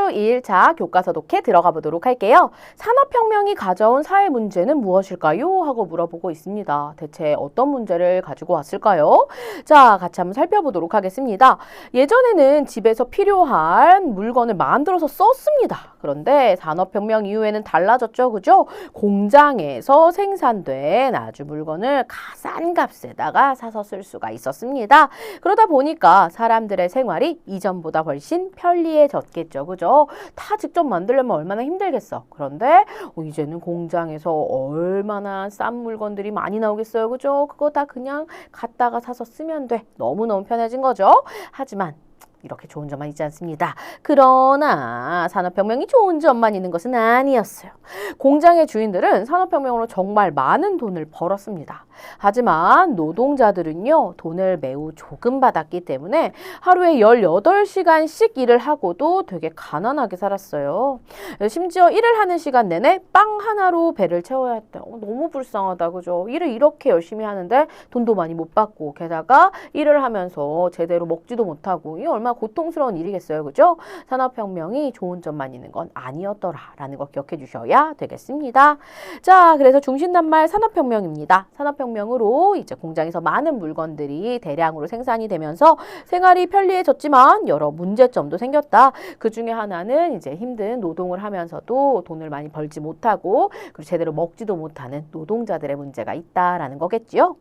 주1 자 교과서 독해 들어가 보도록 할게요. 산업혁명이 가져온 사회 문제는 무엇일까요? 하고 물어보고 있습니다. 대체 어떤 문제를 가지고 왔을까요? 자, 같이 한번 살펴보도록 하겠습니다. 예전에는 집에서 필요한 물건을 만들어서 썼습니다. 그런데 산업혁명 이후에는 달라졌죠. 그죠? 공장에서 생산된 아주 물건을 가산 값에다가 사서 쓸 수가 있었습니다. 그러다 보니까 사람들의 생활이 이전보다 훨씬 편리해졌겠죠. 그죠? 다 직접 만들려면 얼마나 힘들겠어. 그런데 이제는 공장에서 얼마나 싼 물건들이 많이 나오겠어요. 그죠? 그거 다 그냥 갖다가 사서 쓰면 돼. 너무너무 편해진 거죠. 하지만 이렇게 좋은 점만 있지 않습니다. 그러나 산업혁명이 좋은 점만 있는 것은 아니었어요. 공장의 주인들은 산업혁명으로 정말 많은 돈을 벌었습니다. 하지만 노동자들은요, 돈을 매우 조금 받았기 때문에 하루에 18시간씩 일을 하고도 되게 가난하게 살았어요. 심지어 일을 하는 시간 내내 빵 하나로 배를 채워야 했대요. 너무 불쌍하다, 그죠? 일을 이렇게 열심히 하는데 돈도 많이 못 받고, 게다가 일을 하면서 제대로 먹지도 못하고, 이 얼마나 고통스러운 일이겠어요, 그죠? 산업혁명이 좋은 점만 있는 건 아니었더라라는 거 기억해 주셔야 되겠습니다. 자, 그래서 중심단말 산업혁명입니다. 산업혁명으로 이제 공장에서 많은 물건들이 대량으로 생산이 되면서 생활이 편리해졌지만 여러 문제점도 생겼다. 그 중에 하나는 이제 힘든 노동을 하면서도 돈을 많이 벌지 못하고 그리고 제대로 먹지도 못하는 노동자들의 문제가 있다라는 거겠지요.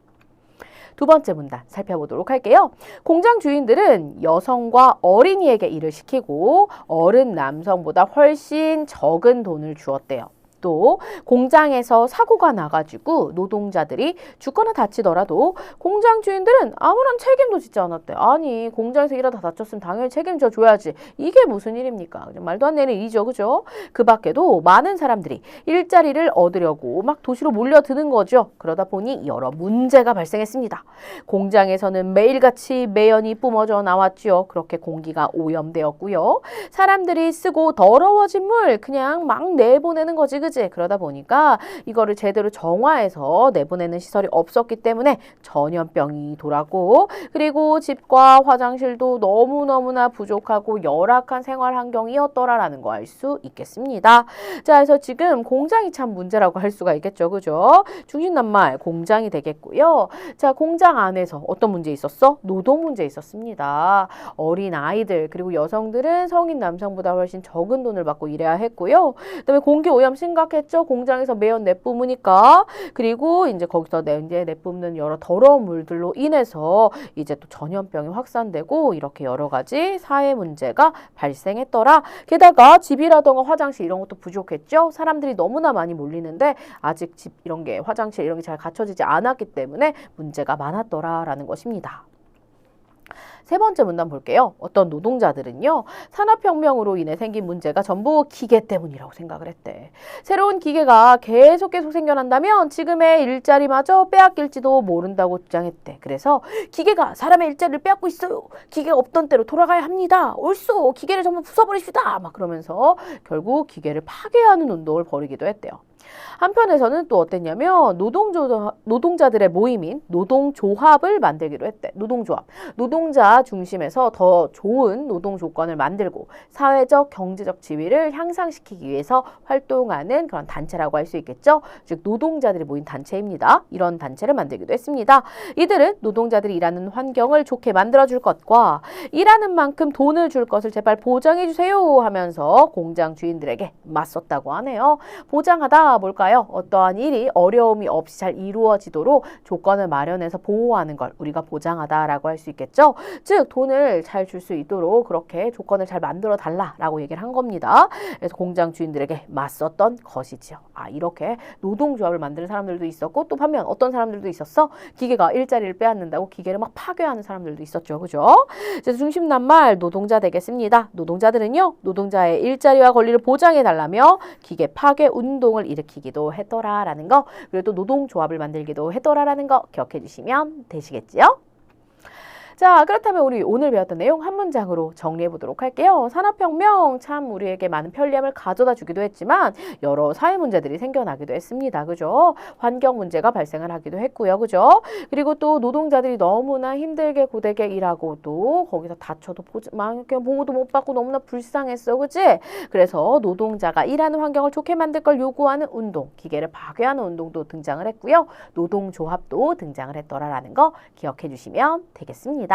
두 번째 문단 살펴보도록 할게요. 공장 주인들은 여성과 어린이에게 일을 시키고 어른 남성보다 훨씬 적은 돈을 주었대요. 또 공장에서 사고가 나가지고 노동자들이 죽거나 다치더라도 공장 주인들은 아무런 책임도 짓지 않았대. 아니, 공장에서 일하다 다쳤으면 당연히 책임져 줘야지. 이게 무슨 일입니까? 말도 안 되는 일이죠. 그죠? 그 밖에도 많은 사람들이 일자리를 얻으려고 막 도시로 몰려드는 거죠. 그러다 보니 여러 문제가 발생했습니다. 공장에서는 매일같이 매연이 뿜어져 나왔죠. 그렇게 공기가 오염되었고요. 사람들이 쓰고 더러워진 물 그냥 막 내보내는 거지. 그지? 그러다 보니까 이거를 제대로 정화해서 내보내는 시설이 없었기 때문에 전염병이 돌았고, 그리고 집과 화장실도 너무너무나 부족하고 열악한 생활 환경이었더라라는 거 알 수 있겠습니다. 자, 그래서 지금 공장이 참 문제라고 할 수가 있겠죠. 그죠? 중심단말 공장이 되겠고요. 자, 공장 안에서 어떤 문제 있었어? 노동 문제 있었습니다. 어린 아이들 그리고 여성들은 성인 남성보다 훨씬 적은 돈을 받고 일해야 했고요. 그다음에 공기 오염 심각했죠. 공장에서 매연 내뿜으니까. 그리고 이제 거기서 내뿜는 여러 더러운 물들로 인해서 이제 또 전염병이 확산되고 이렇게 여러 가지 사회 문제가 발생했더라. 게다가 집이라던가 화장실 이런 것도 부족했죠. 사람들이 너무나 많이 몰리는데 아직 집 이런 게 화장실 이런 게 잘 갖춰지지 않았기 때문에 문제가 많았더라라는 것입니다. 세 번째 문단 볼게요. 어떤 노동자들은요, 산업혁명으로 인해 생긴 문제가 전부 기계 때문이라고 생각을 했대. 새로운 기계가 계속 생겨난다면 지금의 일자리마저 빼앗길지도 모른다고 주장했대. 그래서 기계가 사람의 일자리를 빼앗고 있어요. 기계가 없던 때로 돌아가야 합니다. 옳소. 기계를 전부 부숴버립시다. 막 그러면서 결국 기계를 파괴하는 운동을 벌이기도 했대요. 한편에서는 또 어땠냐면 노동자들의 모임인 노동조합을 만들기로 했대. 노동조합. 노동자 중심에서 더 좋은 노동 조건을 만들고 사회적, 경제적 지위를 향상시키기 위해서 활동하는 그런 단체라고 할 수 있겠죠. 즉 노동자들이 모인 단체입니다. 이런 단체를 만들기도 했습니다. 이들은 노동자들이 일하는 환경을 좋게 만들어줄 것과 일하는 만큼 돈을 줄 것을 제발 보장해주세요 하면서 공장 주인들에게 맞섰다고 하네요. 보장하다 뭘까요? 어떠한 일이 어려움이 없이 잘 이루어지도록 조건을 마련해서 보호하는 걸 우리가 보장하다라고 할 수 있겠죠. 즉 돈을 잘 줄 수 있도록 그렇게 조건을 잘 만들어 달라라고 얘기를 한 겁니다. 그래서 공장 주인들에게 맞섰던 것이지요. 이렇게 노동조합을 만드는 사람들도 있었고 또 반면 어떤 사람들도 있었어? 기계가 일자리를 빼앗는다고 기계를 막 파괴하는 사람들도 있었죠. 그죠? 그래서 중심단말 노동자 되겠습니다. 노동자들은요, 노동자의 일자리와 권리를 보장해 달라며 기계 파괴 운동을 일으키기도 했더라라는 거, 그리고 또 노동조합을 만들기도 했더라라는 거 기억해 주시면 되시겠지요? 자, 그렇다면 우리 오늘 배웠던 내용 한 문장으로 정리해 보도록 할게요. 산업혁명 참 우리에게 많은 편리함을 가져다 주기도 했지만 여러 사회 문제들이 생겨나기도 했습니다. 그죠? 환경 문제가 발생을 하기도 했고요. 그죠? 그리고 또 노동자들이 너무나 힘들게 고되게 일하고 또 거기서 다쳐도 막 이렇게 보호도 못 받고 너무나 불쌍했어. 그치? 그래서 노동자가 일하는 환경을 좋게 만들 걸 요구하는 운동, 기계를 파괴하는 운동도 등장을 했고요. 노동조합도 등장을 했더라라는 거 기억해 주시면 되겠습니다.